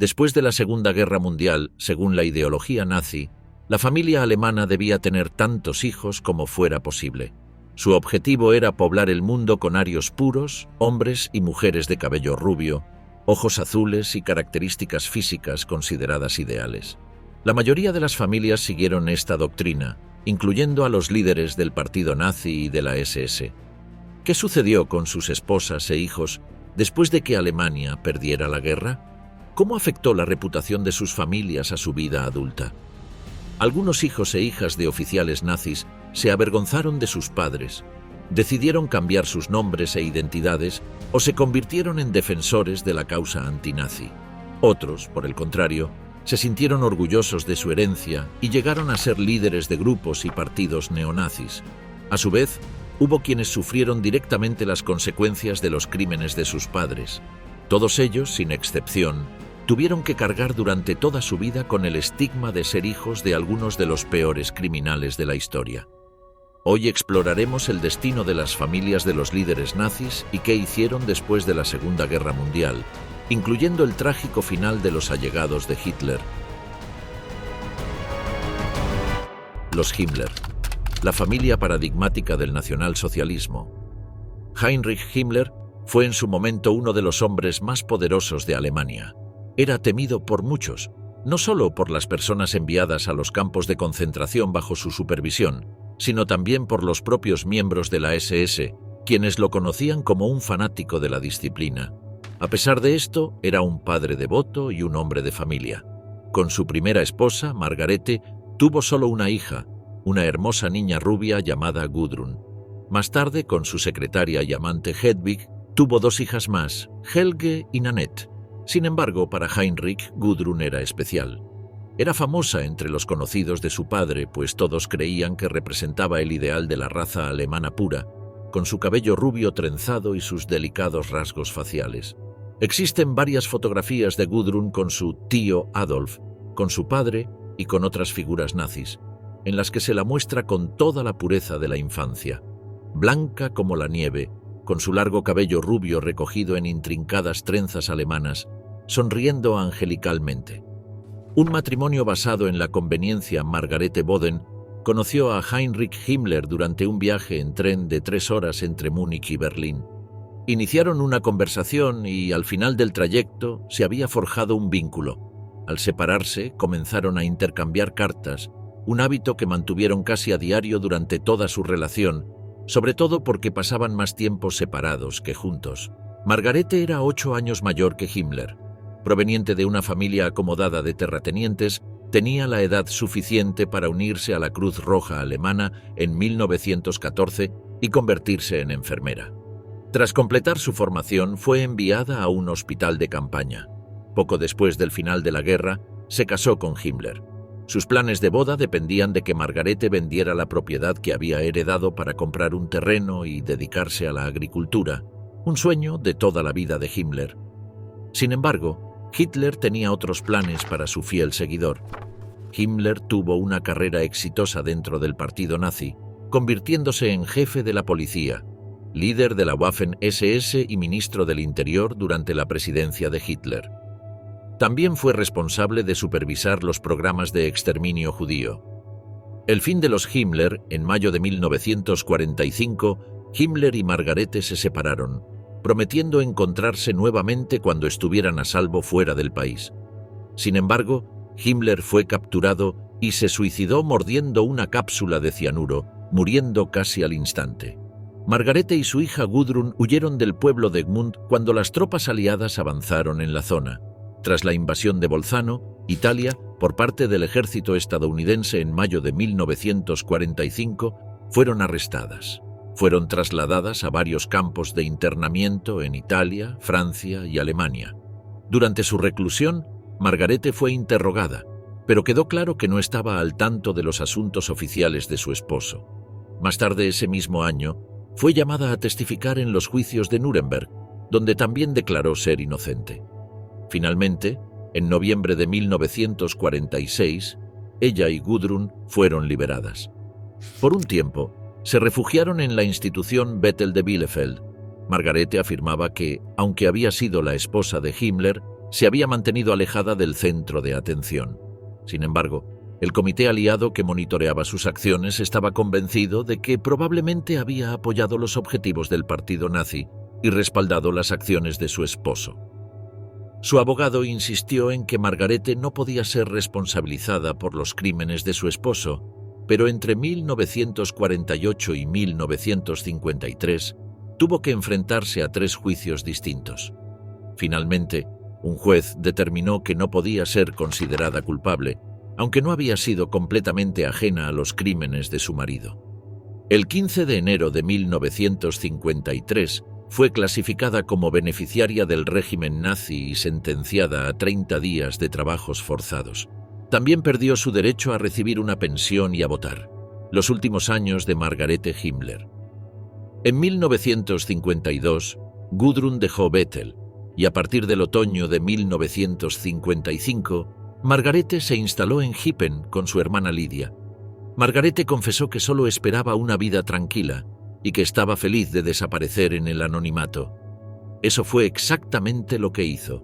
Después de la Segunda Guerra Mundial, según la ideología nazi, la familia alemana debía tener tantos hijos como fuera posible. Su objetivo era poblar el mundo con arios puros, hombres y mujeres de cabello rubio, ojos azules y características físicas consideradas ideales. La mayoría de las familias siguieron esta doctrina, incluyendo a los líderes del partido nazi y de la SS. ¿Qué sucedió con sus esposas e hijos después de que Alemania perdiera la guerra? ¿Cómo afectó la reputación de sus familias a su vida adulta? Algunos hijos e hijas de oficiales nazis se avergonzaron de sus padres, decidieron cambiar sus nombres e identidades o se convirtieron en defensores de la causa antinazi. Otros, por el contrario, se sintieron orgullosos de su herencia y llegaron a ser líderes de grupos y partidos neonazis. A su vez, hubo quienes sufrieron directamente las consecuencias de los crímenes de sus padres. Todos ellos, sin excepción, tuvieron que cargar durante toda su vida con el estigma de ser hijos de algunos de los peores criminales de la historia. Hoy exploraremos el destino de las familias de los líderes nazis y qué hicieron después de la Segunda Guerra Mundial, incluyendo el trágico final de los allegados de Hitler. Los Himmler, la familia paradigmática del nacionalsocialismo. Heinrich Himmler fue en su momento uno de los hombres más poderosos de Alemania. Era temido por muchos, no solo por las personas enviadas a los campos de concentración bajo su supervisión, sino también por los propios miembros de la SS, quienes lo conocían como un fanático de la disciplina. A pesar de esto, era un padre devoto y un hombre de familia. Con su primera esposa, Margarete, tuvo solo una hija, una hermosa niña rubia llamada Gudrun. Más tarde, con su secretaria y amante Hedwig, tuvo dos hijas más, Helge y Nanette. Sin embargo, para Heinrich, Gudrun era especial. Era famosa entre los conocidos de su padre, pues todos creían que representaba el ideal de la raza alemana pura, con su cabello rubio trenzado y sus delicados rasgos faciales. Existen varias fotografías de Gudrun con su tío Adolf, con su padre y con otras figuras nazis, en las que se la muestra con toda la pureza de la infancia, blanca como la nieve, con su largo cabello rubio recogido en intrincadas trenzas alemanas, sonriendo angelicalmente. Un matrimonio basado en la conveniencia Margarete Boden conoció a Heinrich Himmler durante un viaje en tren de 3 horas entre Múnich y Berlín. Iniciaron una conversación y al final del trayecto se había forjado un vínculo. Al separarse, comenzaron a intercambiar cartas, un hábito que mantuvieron casi a diario durante toda su relación, sobre todo porque pasaban más tiempo separados que juntos. Margarete era 8 años mayor que Himmler. Proveniente de una familia acomodada de terratenientes, tenía la edad suficiente para unirse a la Cruz Roja Alemana en 1914 y convertirse en enfermera. Tras completar su formación, fue enviada a un hospital de campaña. Poco después del final de la guerra, se casó con Himmler. Sus planes de boda dependían de que Margarete vendiera la propiedad que había heredado para comprar un terreno y dedicarse a la agricultura, un sueño de toda la vida de Himmler. Sin embargo, Hitler tenía otros planes para su fiel seguidor. Himmler tuvo una carrera exitosa dentro del partido nazi, convirtiéndose en jefe de la policía, líder de la Waffen-SS y ministro del Interior durante la presidencia de Hitler. También fue responsable de supervisar los programas de exterminio judío. El fin de los Himmler, en mayo de 1945, Himmler y Margarete se separaron, prometiendo encontrarse nuevamente cuando estuvieran a salvo fuera del país. Sin embargo, Himmler fue capturado y se suicidó mordiendo una cápsula de cianuro, muriendo casi al instante. Margarete y su hija Gudrun huyeron del pueblo de Gmund cuando las tropas aliadas avanzaron en la zona. Tras la invasión de Bolzano, Italia, por parte del ejército estadounidense en mayo de 1945, fueron arrestadas. Fueron trasladadas a varios campos de internamiento en Italia, Francia y Alemania. Durante su reclusión, Margarete fue interrogada, pero quedó claro que no estaba al tanto de los asuntos oficiales de su esposo. Más tarde ese mismo año, fue llamada a testificar en los juicios de Nuremberg, donde también declaró ser inocente. Finalmente, en noviembre de 1946, ella y Gudrun fueron liberadas. Por un tiempo, se refugiaron en la institución Bethel de Bielefeld. Margarete afirmaba que, aunque había sido la esposa de Himmler, se había mantenido alejada del centro de atención. Sin embargo, el comité aliado que monitoreaba sus acciones estaba convencido de que probablemente había apoyado los objetivos del partido nazi y respaldado las acciones de su esposo. Su abogado insistió en que Margarete no podía ser responsabilizada por los crímenes de su esposo, pero entre 1948 y 1953 tuvo que enfrentarse a 3 juicios distintos. Finalmente, un juez determinó que no podía ser considerada culpable, aunque no había sido completamente ajena a los crímenes de su marido. El 15 de enero de 1953 fue clasificada como beneficiaria del régimen nazi y sentenciada a 30 días de trabajos forzados. También perdió su derecho a recibir una pensión y a votar. Los últimos años de Margarete Himmler. En 1952, Gudrun dejó Bethel, y a partir del otoño de 1955, Margarete se instaló en Hippen con su hermana Lidia. Margarete confesó que solo esperaba una vida tranquila y que estaba feliz de desaparecer en el anonimato. Eso fue exactamente lo que hizo.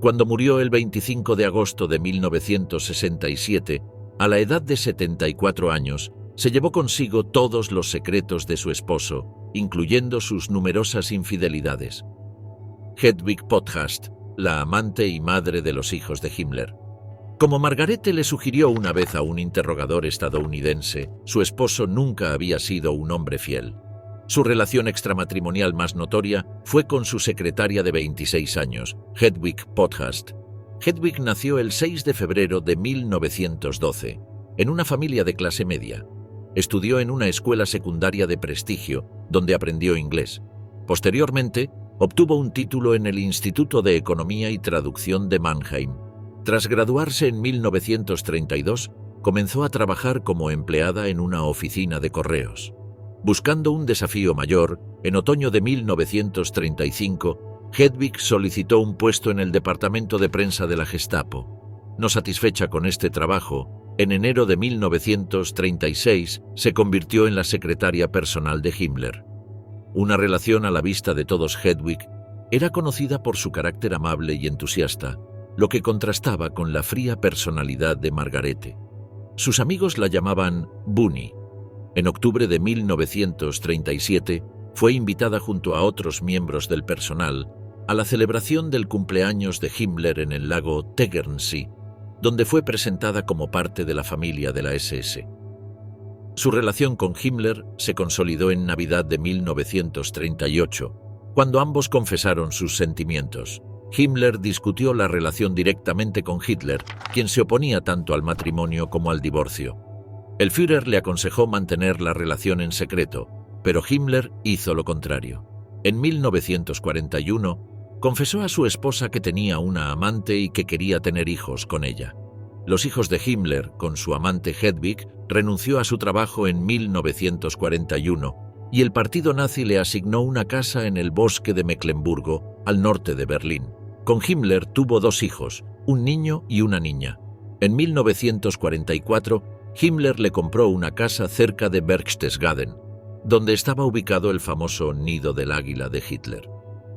Cuando murió el 25 de agosto de 1967, a la edad de 74 años, se llevó consigo todos los secretos de su esposo, incluyendo sus numerosas infidelidades. Hedwig Podcast, la amante y madre de los hijos de Himmler. Como Margarete le sugirió una vez a un interrogador estadounidense, su esposo nunca había sido un hombre fiel. Su relación extramatrimonial más notoria fue con su secretaria de 26 años, Hedwig Podcast. Hedwig nació el 6 de febrero de 1912, en una familia de clase media. Estudió en una escuela secundaria de prestigio, donde aprendió inglés. Posteriormente, obtuvo un título en el Instituto de Economía y Traducción de Mannheim. Tras graduarse en 1932, comenzó a trabajar como empleada en una oficina de correos. Buscando un desafío mayor, en otoño de 1935, Hedwig solicitó un puesto en el departamento de prensa de la Gestapo. No satisfecha con este trabajo, en enero de 1936 se convirtió en la secretaria personal de Himmler. Una relación a la vista de todos. Hedwig era conocida por su carácter amable y entusiasta, lo que contrastaba con la fría personalidad de Margarete. Sus amigos la llamaban Bunny. En octubre de 1937 fue invitada junto a otros miembros del personal a la celebración del cumpleaños de Himmler en el lago Tegernsee, donde fue presentada como parte de la familia de la SS. Su relación con Himmler se consolidó en Navidad de 1938, cuando ambos confesaron sus sentimientos. Himmler discutió la relación directamente con Hitler, quien se oponía tanto al matrimonio como al divorcio. El Führer le aconsejó mantener la relación en secreto, pero Himmler hizo lo contrario. En 1941, confesó a su esposa que tenía una amante y que quería tener hijos con ella. Los hijos de Himmler, con su amante Hedwig, renunció a su trabajo en 1941 y el partido nazi le asignó una casa en el bosque de Mecklemburgo, al norte de Berlín. Con Himmler tuvo 2 hijos, un niño y una niña. En 1944, Himmler le compró una casa cerca de Berchtesgaden, donde estaba ubicado el famoso nido del águila de Hitler.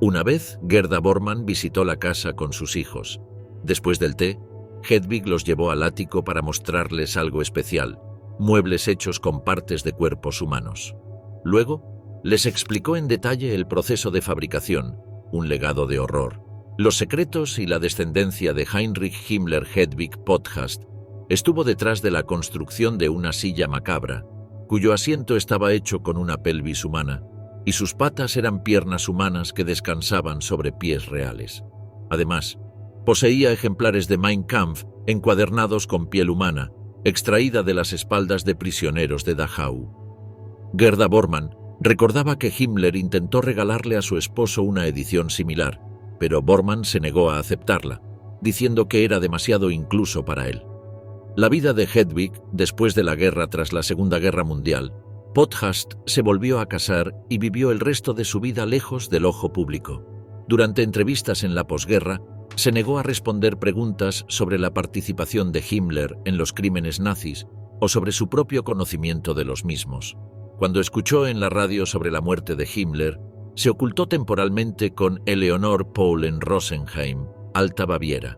Una vez, Gerda Bormann visitó la casa con sus hijos. Después del té, Hedwig los llevó al ático para mostrarles algo especial, muebles hechos con partes de cuerpos humanos. Luego, les explicó en detalle el proceso de fabricación, un legado de horror. Los secretos y la descendencia de Heinrich Himmler. Hedwig Podcast estuvo detrás de la construcción de una silla macabra, cuyo asiento estaba hecho con una pelvis humana, y sus patas eran piernas humanas que descansaban sobre pies reales. Además, poseía ejemplares de Mein Kampf encuadernados con piel humana, extraída de las espaldas de prisioneros de Dachau. Gerda Bormann recordaba que Himmler intentó regalarle a su esposo una edición similar, pero Bormann se negó a aceptarla, diciendo que era demasiado incluso para él. La vida de Hedwig, después de la guerra tras la Segunda Guerra Mundial, Podcast se volvió a casar y vivió el resto de su vida lejos del ojo público. Durante entrevistas en la posguerra, se negó a responder preguntas sobre la participación de Himmler en los crímenes nazis o sobre su propio conocimiento de los mismos. Cuando escuchó en la radio sobre la muerte de Himmler, se ocultó temporalmente con Eleonore Paulen Rosenheim, Alta Baviera.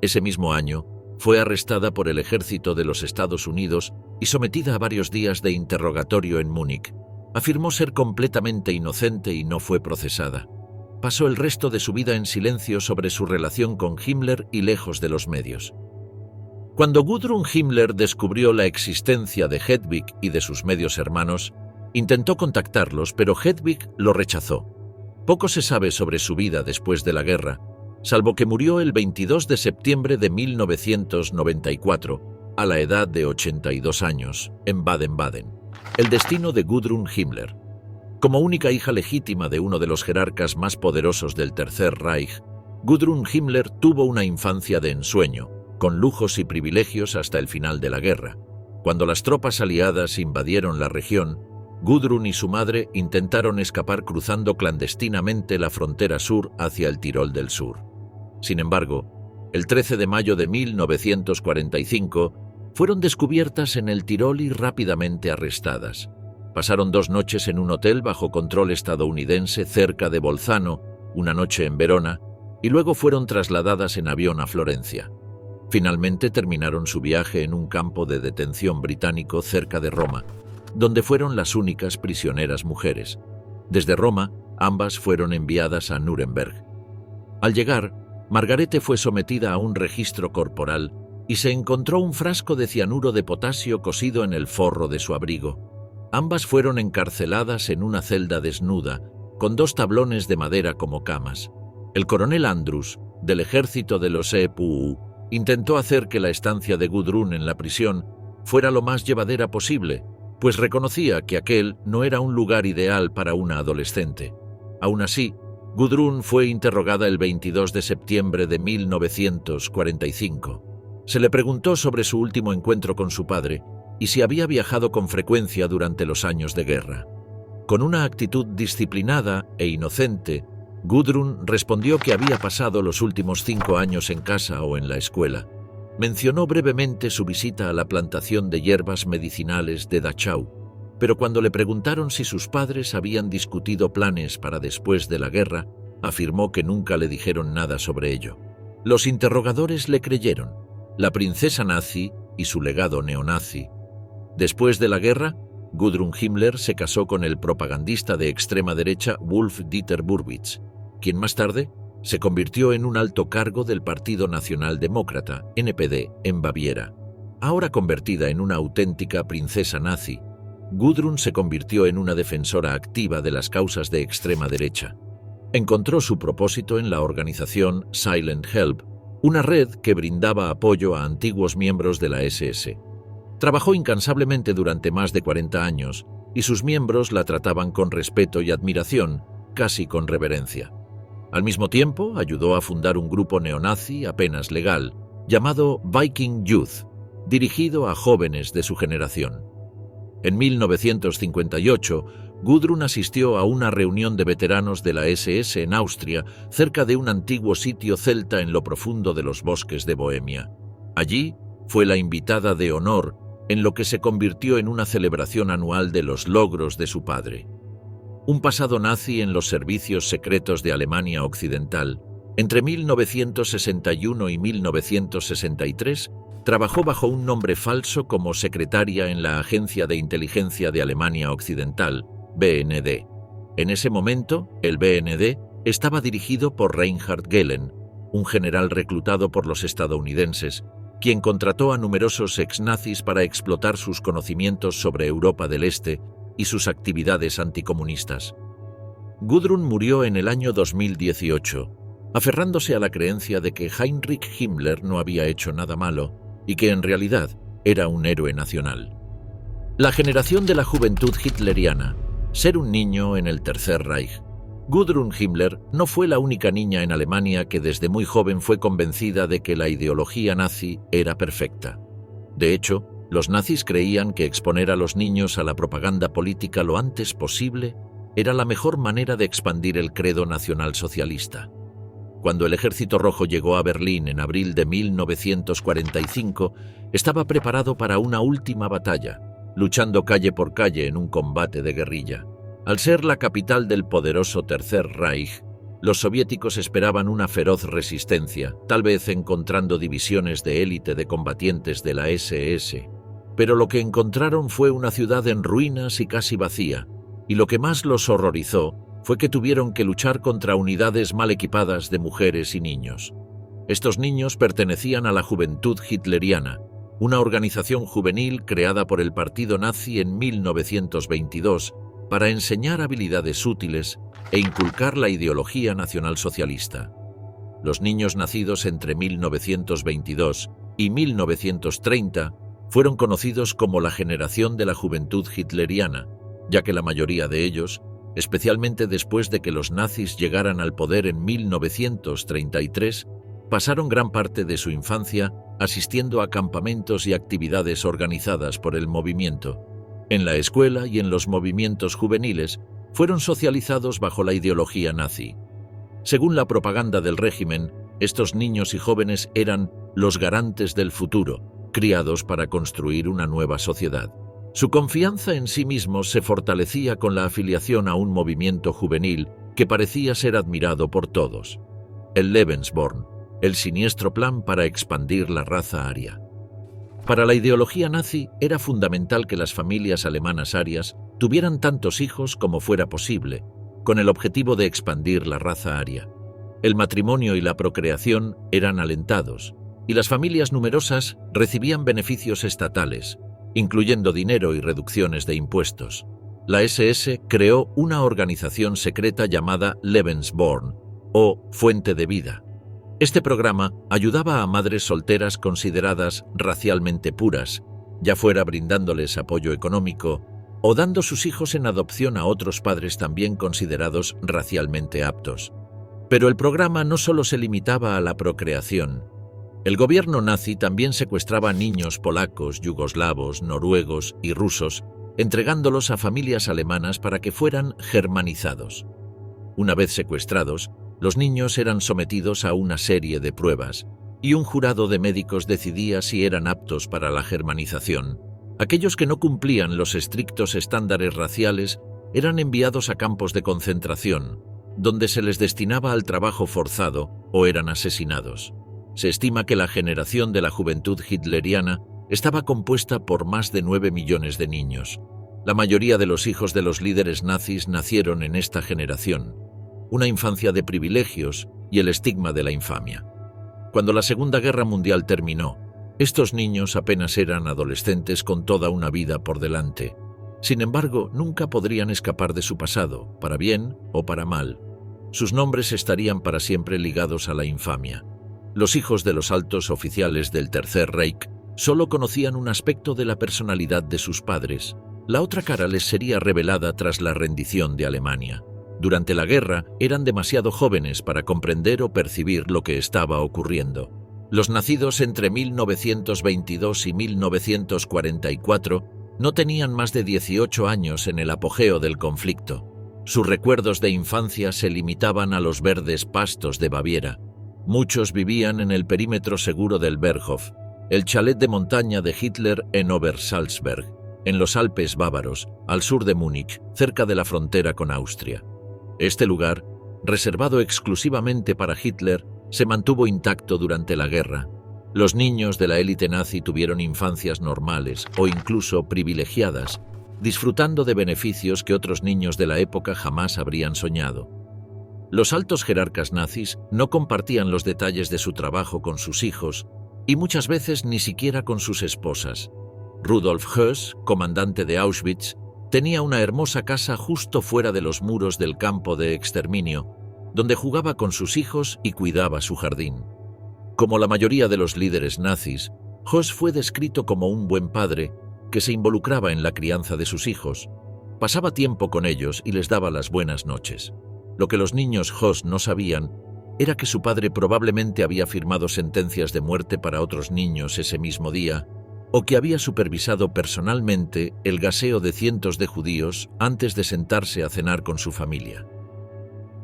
Ese mismo año, fue arrestada por el ejército de los Estados Unidos y sometida a varios días de interrogatorio en Múnich. Afirmó ser completamente inocente y no fue procesada. Pasó el resto de su vida en silencio sobre su relación con Himmler y lejos de los medios. Cuando Gudrun Himmler descubrió la existencia de Hedwig y de sus medios hermanos, intentó contactarlos, pero Hedwig lo rechazó. Poco se sabe sobre su vida después de la guerra, salvo que murió el 22 de septiembre de 1994, a la edad de 82 años, en Baden-Baden. El destino de Gudrun Himmler. Como única hija legítima de uno de los jerarcas más poderosos del Tercer Reich, Gudrun Himmler tuvo una infancia de ensueño, con lujos y privilegios hasta el final de la guerra. Cuando las tropas aliadas invadieron la región, Gudrun y su madre intentaron escapar cruzando clandestinamente la frontera sur hacia el Tirol del Sur. Sin embargo, el 13 de mayo de 1945 fueron descubiertas en el Tirol y rápidamente arrestadas. Pasaron 2 noches en un hotel bajo control estadounidense cerca de Bolzano, una noche en Verona, y luego fueron trasladadas en avión a Florencia. Finalmente terminaron su viaje en un campo de detención británico cerca de Roma, donde fueron las únicas prisioneras mujeres. Desde Roma, ambas fueron enviadas a Nuremberg. Al llegar, Margarete fue sometida a un registro corporal y se encontró un frasco de cianuro de potasio cosido en el forro de su abrigo. Ambas fueron encarceladas en una celda desnuda, con 2 tablones de madera como camas. El coronel Andrus, del ejército de los EPU, intentó hacer que la estancia de Gudrun en la prisión fuera lo más llevadera posible, pues reconocía que aquel no era un lugar ideal para una adolescente. Aún así, Gudrun fue interrogada el 22 de septiembre de 1945. Se le preguntó sobre su último encuentro con su padre y si había viajado con frecuencia durante los años de guerra. Con una actitud disciplinada e inocente, Gudrun respondió que había pasado los últimos 5 años en casa o en la escuela. Mencionó brevemente su visita a la plantación de hierbas medicinales de Dachau, pero cuando le preguntaron si sus padres habían discutido planes para después de la guerra, afirmó que nunca le dijeron nada sobre ello. Los interrogadores le creyeron. La princesa nazi y su legado neonazi. Después de la guerra, Gudrun Himmler se casó con el propagandista de extrema derecha Wolf-Dieter Burwitz, quien más tarde se convirtió en un alto cargo del Partido Nacional Demócrata, NPD, en Baviera. Ahora convertida en una auténtica princesa nazi, Gudrun se convirtió en una defensora activa de las causas de extrema derecha. Encontró su propósito en la organización Silent Help, una red que brindaba apoyo a antiguos miembros de la SS. Trabajó incansablemente durante más de 40 años y sus miembros la trataban con respeto y admiración, casi con reverencia. Al mismo tiempo, ayudó a fundar un grupo neonazi apenas legal, llamado Viking Youth, dirigido a jóvenes de su generación. En 1958, Gudrun asistió a una reunión de veteranos de la SS en Austria, cerca de un antiguo sitio celta en lo profundo de los bosques de Bohemia. Allí, fue la invitada de honor en lo que se convirtió en una celebración anual de los logros de su padre. Un pasado nazi en los servicios secretos de Alemania Occidental, entre 1961 y 1963, trabajó bajo un nombre falso como secretaria en la Agencia de Inteligencia de Alemania Occidental, BND. En ese momento, el BND estaba dirigido por Reinhard Gehlen, un general reclutado por los estadounidenses, quien contrató a numerosos ex-nazis para explotar sus conocimientos sobre Europa del Este y sus actividades anticomunistas. Gudrun murió en el año 2018, aferrándose a la creencia de que Heinrich Himmler no había hecho nada malo y que en realidad era un héroe nacional. La generación de la juventud hitleriana, ser un niño en el Tercer Reich. Gudrun Himmler no fue la única niña en Alemania que desde muy joven fue convencida de que la ideología nazi era perfecta. De hecho, los nazis creían que exponer a los niños a la propaganda política lo antes posible era la mejor manera de expandir el credo nacionalsocialista. Cuando el Ejército Rojo llegó a Berlín en abril de 1945, estaba preparado para una última batalla, luchando calle por calle en un combate de guerrilla. Al ser la capital del poderoso Tercer Reich, Los soviéticos esperaban una feroz resistencia, tal vez encontrando divisiones de élite de combatientes de la SS. Pero lo que encontraron fue una ciudad en ruinas y casi vacía, y lo que más los horrorizó fue que tuvieron que luchar contra unidades mal equipadas de mujeres y niños. Estos niños pertenecían a la Juventud Hitleriana, una organización juvenil creada por el partido nazi en 1922 para enseñar habilidades útiles e inculcar la ideología nacionalsocialista. Los niños nacidos entre 1922 y 1930 fueron conocidos como la generación de la Juventud Hitleriana, ya que la mayoría de ellos, especialmente después de que los nazis llegaran al poder en 1933, pasaron gran parte de su infancia asistiendo a campamentos y actividades organizadas por el movimiento. En la escuela y en los movimientos juveniles fueron socializados bajo la ideología nazi. Según la propaganda del régimen, estos niños y jóvenes eran los garantes del futuro, criados para construir una nueva sociedad. Su confianza en sí mismos se fortalecía con la afiliación a un movimiento juvenil que parecía ser admirado por todos: el Lebensborn, el siniestro plan para expandir la raza aria. Para la ideología nazi era fundamental que las familias alemanas arias tuvieran tantos hijos como fuera posible, con el objetivo de expandir la raza aria. El matrimonio y la procreación eran alentados, y las familias numerosas recibían beneficios estatales, incluyendo dinero y reducciones de impuestos. La SS creó una organización secreta llamada Lebensborn, o Fuente de Vida. Este programa ayudaba a madres solteras consideradas racialmente puras, ya fuera brindándoles apoyo económico o dando sus hijos en adopción a otros padres también considerados racialmente aptos. Pero el programa no solo se limitaba a la procreación. El gobierno nazi también secuestraba niños polacos, yugoslavos, noruegos y rusos, entregándolos a familias alemanas para que fueran germanizados. Una vez secuestrados, los niños eran sometidos a una serie de pruebas, y un jurado de médicos decidía si eran aptos para la germanización. Aquellos que no cumplían los estrictos estándares raciales eran enviados a campos de concentración, donde se les destinaba al trabajo forzado o eran asesinados. Se estima que la generación de la Juventud Hitleriana estaba compuesta por más de 9 millones de niños. La mayoría de los hijos de los líderes nazis nacieron en esta generación, una infancia de privilegios y el estigma de la infamia. Cuando la Segunda Guerra Mundial terminó, estos niños apenas eran adolescentes con toda una vida por delante. Sin embargo, nunca podrían escapar de su pasado, para bien o para mal. Sus nombres estarían para siempre ligados a la infamia. Los hijos de los altos oficiales del Tercer Reich solo conocían un aspecto de la personalidad de sus padres. La otra cara les sería revelada tras la rendición de Alemania. Durante la guerra eran demasiado jóvenes para comprender o percibir lo que estaba ocurriendo. Los nacidos entre 1922 y 1944 no tenían más de 18 años en el apogeo del conflicto. Sus recuerdos de infancia se limitaban a los verdes pastos de Baviera. Muchos vivían en el perímetro seguro del Berghof, el chalet de montaña de Hitler en Obersalzberg, en los Alpes bávaros, al sur de Múnich, cerca de la frontera con Austria. Este lugar, reservado exclusivamente para Hitler, se mantuvo intacto durante la guerra. Los niños de la élite nazi tuvieron infancias normales o incluso privilegiadas, disfrutando de beneficios que otros niños de la época jamás habrían soñado. Los altos jerarcas nazis no compartían los detalles de su trabajo con sus hijos y muchas veces ni siquiera con sus esposas. Rudolf Höss, comandante de Auschwitz, tenía una hermosa casa justo fuera de los muros del campo de exterminio, donde jugaba con sus hijos y cuidaba su jardín. Como la mayoría de los líderes nazis, Höss fue descrito como un buen padre que se involucraba en la crianza de sus hijos, pasaba tiempo con ellos y les daba las buenas noches. Lo que los niños Höss no sabían era que su padre probablemente había firmado sentencias de muerte para otros niños ese mismo día, o que había supervisado personalmente el gaseo de cientos de judíos antes de sentarse a cenar con su familia.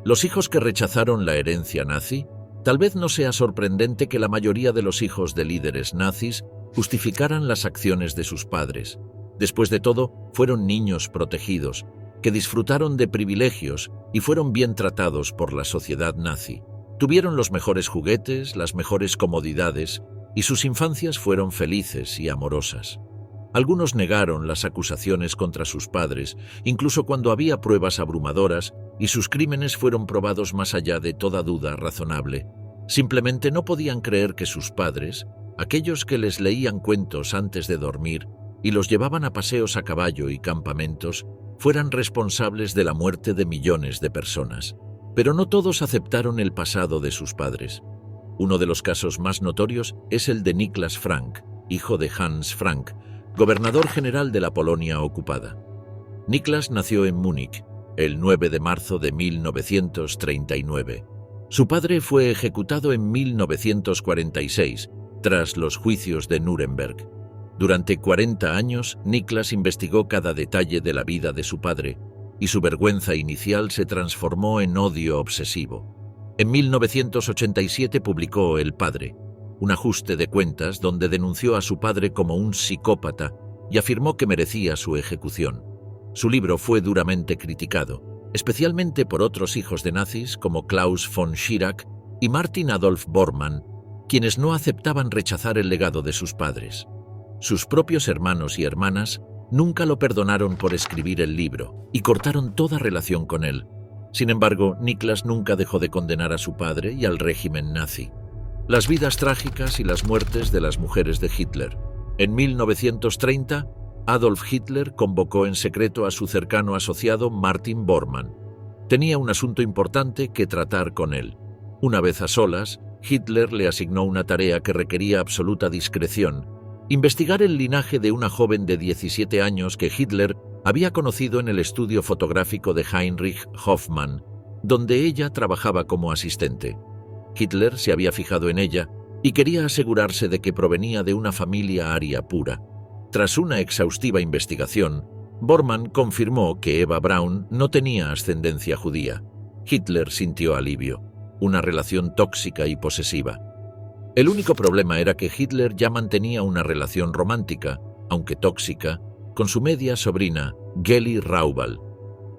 Los hijos que rechazaron la herencia nazi, tal vez no sea sorprendente que la mayoría de los hijos de líderes nazis justificaran las acciones de sus padres. Después de todo, fueron niños protegidos, que disfrutaron de privilegios y fueron bien tratados por la sociedad nazi. Tuvieron los mejores juguetes, las mejores comodidades, y sus infancias fueron felices y amorosas. Algunos negaron las acusaciones contra sus padres, incluso cuando había pruebas abrumadoras y sus crímenes fueron probados más allá de toda duda razonable. Simplemente no podían creer que sus padres, aquellos que les leían cuentos antes de dormir y los llevaban a paseos a caballo y campamentos, fueran responsables de la muerte de millones de personas. Pero no todos aceptaron el pasado de sus padres. Uno de los casos más notorios es el de Niklas Frank, hijo de Hans Frank, gobernador general de la Polonia ocupada. Niklas nació en Múnich el 9 de marzo de 1939. Su padre fue ejecutado en 1946, tras los juicios de Nuremberg. Durante 40 años, Niklas investigó cada detalle de la vida de su padre, y su vergüenza inicial se transformó en odio obsesivo. En 1987 publicó El Padre, un ajuste de cuentas donde denunció a su padre como un psicópata y afirmó que merecía su ejecución. Su libro fue duramente criticado, especialmente por otros hijos de nazis como Klaus von Schirach y Martin Adolf Bormann, quienes no aceptaban rechazar el legado de sus padres. Sus propios hermanos y hermanas nunca lo perdonaron por escribir el libro y cortaron toda relación con él. Sin embargo, Niklas nunca dejó de condenar a su padre y al régimen nazi. Las vidas trágicas y las muertes de las mujeres de Hitler. En 1930, Adolf Hitler convocó en secreto a su cercano asociado Martin Bormann. Tenía un asunto importante que tratar con él. Una vez a solas, Hitler le asignó una tarea que requería absoluta discreción: investigar el linaje de una joven de 17 años que Hitler había conocido en el estudio fotográfico de Heinrich Hoffmann, donde ella trabajaba como asistente. Hitler se había fijado en ella y quería asegurarse de que provenía de una familia aria pura. Tras una exhaustiva investigación, Bormann confirmó que Eva Braun no tenía ascendencia judía. Hitler sintió alivio, una relación tóxica y posesiva. El único problema era que Hitler ya mantenía una relación romántica, aunque tóxica, con su media sobrina, Geli Raubal.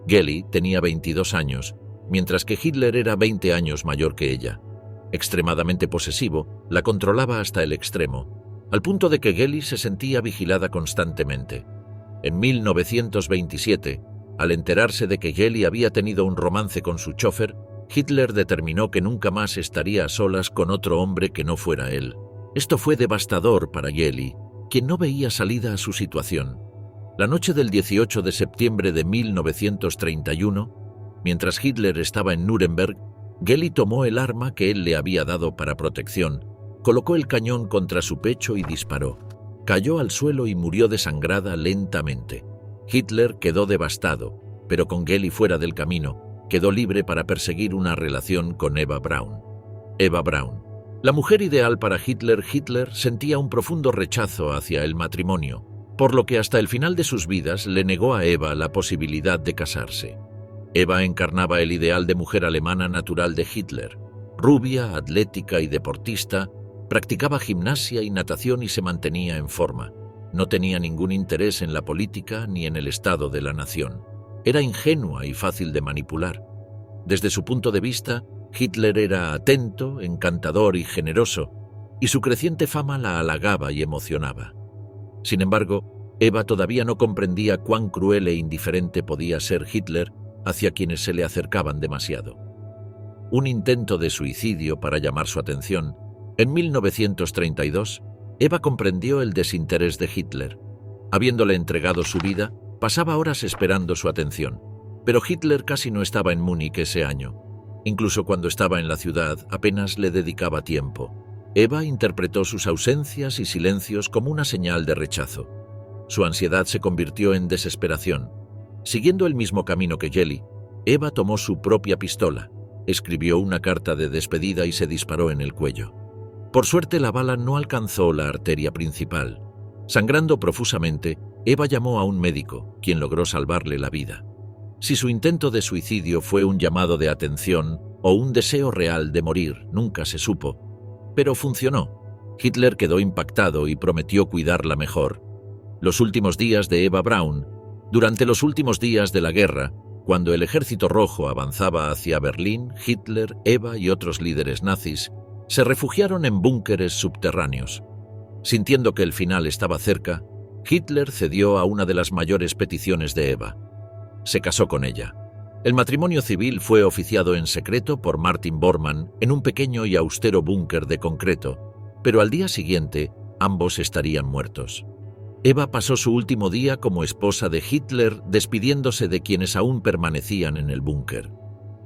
Geli tenía 22 años, mientras que Hitler era 20 años mayor que ella. Extremadamente posesivo, la controlaba hasta el extremo, al punto de que Geli se sentía vigilada constantemente. En 1927, al enterarse de que Geli había tenido un romance con su chofer, Hitler determinó que nunca más estaría a solas con otro hombre que no fuera él. Esto fue devastador para Geli, quien no veía salida a su situación. La noche del 18 de septiembre de 1931, mientras Hitler estaba en Nuremberg, Geli tomó el arma que él le había dado para protección, colocó el cañón contra su pecho y disparó. Cayó al suelo y murió desangrada lentamente. Hitler quedó devastado, pero con Geli fuera del camino, quedó libre para perseguir una relación con Eva Braun. Eva Braun, la mujer ideal para Hitler. Hitler sentía un profundo rechazo hacia el matrimonio, por lo que hasta el final de sus vidas le negó a Eva la posibilidad de casarse. Eva encarnaba el ideal de mujer alemana natural de Hitler. Rubia, atlética y deportista, practicaba gimnasia y natación y se mantenía en forma. No tenía ningún interés en la política ni en el estado de la nación. Era ingenua y fácil de manipular. Desde su punto de vista, Hitler era atento, encantador y generoso, y su creciente fama la halagaba y emocionaba. Sin embargo, Eva todavía no comprendía cuán cruel e indiferente podía ser Hitler hacia quienes se le acercaban demasiado. Un intento de suicidio para llamar su atención. En 1932, Eva comprendió el desinterés de Hitler. Habiéndole entregado su vida, pasaba horas esperando su atención. Pero Hitler casi no estaba en Múnich ese año. Incluso cuando estaba en la ciudad, apenas le dedicaba tiempo. Eva interpretó sus ausencias y silencios como una señal de rechazo. Su ansiedad se convirtió en desesperación. Siguiendo el mismo camino que Geli, Eva tomó su propia pistola, escribió una carta de despedida y se disparó en el cuello. Por suerte, la bala no alcanzó la arteria principal. Sangrando profusamente, Eva llamó a un médico, quien logró salvarle la vida. Si su intento de suicidio fue un llamado de atención o un deseo real de morir, nunca se supo. Pero funcionó. Hitler quedó impactado y prometió cuidarla mejor. Los últimos días de Eva Braun Durante los últimos días de la guerra, cuando el Ejército Rojo avanzaba hacia Berlín, Hitler, Eva y otros líderes nazis se refugiaron en búnkeres subterráneos. Sintiendo que el final estaba cerca, Hitler cedió a una de las mayores peticiones de Eva. Se casó con ella. El matrimonio civil fue oficiado en secreto por Martin Bormann en un pequeño y austero búnker de concreto, pero al día siguiente ambos estarían muertos. Eva pasó su último día como esposa de Hitler, despidiéndose de quienes aún permanecían en el búnker.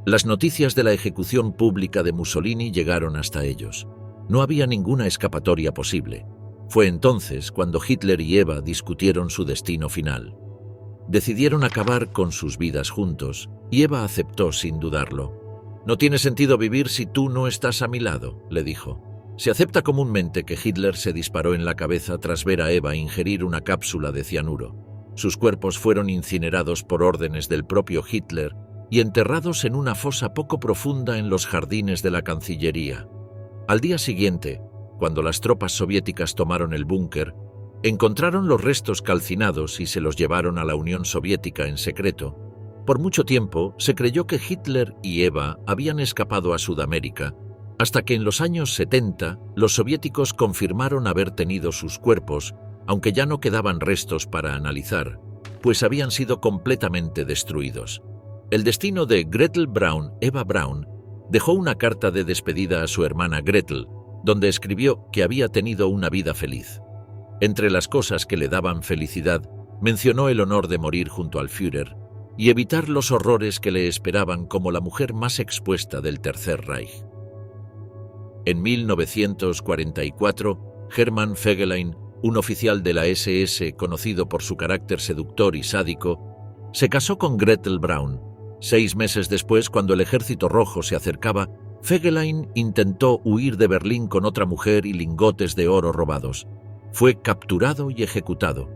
Las noticias de la ejecución pública de Mussolini llegaron hasta ellos. No había ninguna escapatoria posible. Fue entonces cuando Hitler y Eva discutieron su destino final. Decidieron acabar con sus vidas juntos, y Eva aceptó sin dudarlo. «No tiene sentido vivir si tú no estás a mi lado», le dijo. Se acepta comúnmente que Hitler se disparó en la cabeza tras ver a Eva ingerir una cápsula de cianuro. Sus cuerpos fueron incinerados por órdenes del propio Hitler y enterrados en una fosa poco profunda en los jardines de la Cancillería. Al día siguiente, cuando las tropas soviéticas tomaron el búnker, encontraron los restos calcinados y se los llevaron a la Unión Soviética en secreto. Por mucho tiempo se creyó que Hitler y Eva habían escapado a Sudamérica, hasta que en los años 70 los soviéticos confirmaron haber tenido sus cuerpos, aunque ya no quedaban restos para analizar, pues habían sido completamente destruidos. El destino de Gretel Braun, Eva Braun, dejó una carta de despedida a su hermana Gretel, donde escribió que había tenido una vida feliz. Entre las cosas que le daban felicidad, mencionó el honor de morir junto al Führer y evitar los horrores que le esperaban como la mujer más expuesta del Tercer Reich. En 1944, Hermann Fegelein, un oficial de la SS conocido por su carácter seductor y sádico, se casó con Gretel Braun. 6 meses después, cuando el Ejército Rojo se acercaba, Fegelein intentó huir de Berlín con otra mujer y lingotes de oro robados. Fue capturado y ejecutado.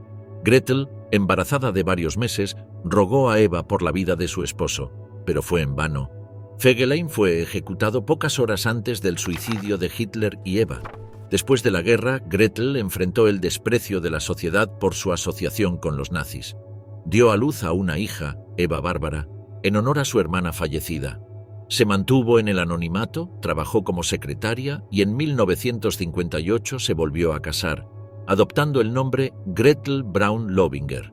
Gretel, embarazada de varios meses, rogó a Eva por la vida de su esposo, pero fue en vano. Fegelein fue ejecutado pocas horas antes del suicidio de Hitler y Eva. Después de la guerra, Gretel enfrentó el desprecio de la sociedad por su asociación con los nazis. Dio a luz a una hija, Eva Bárbara, en honor a su hermana fallecida. Se mantuvo en el anonimato, trabajó como secretaria y en 1958 se volvió a casar, adoptando el nombre Gretel Braun Lobinger.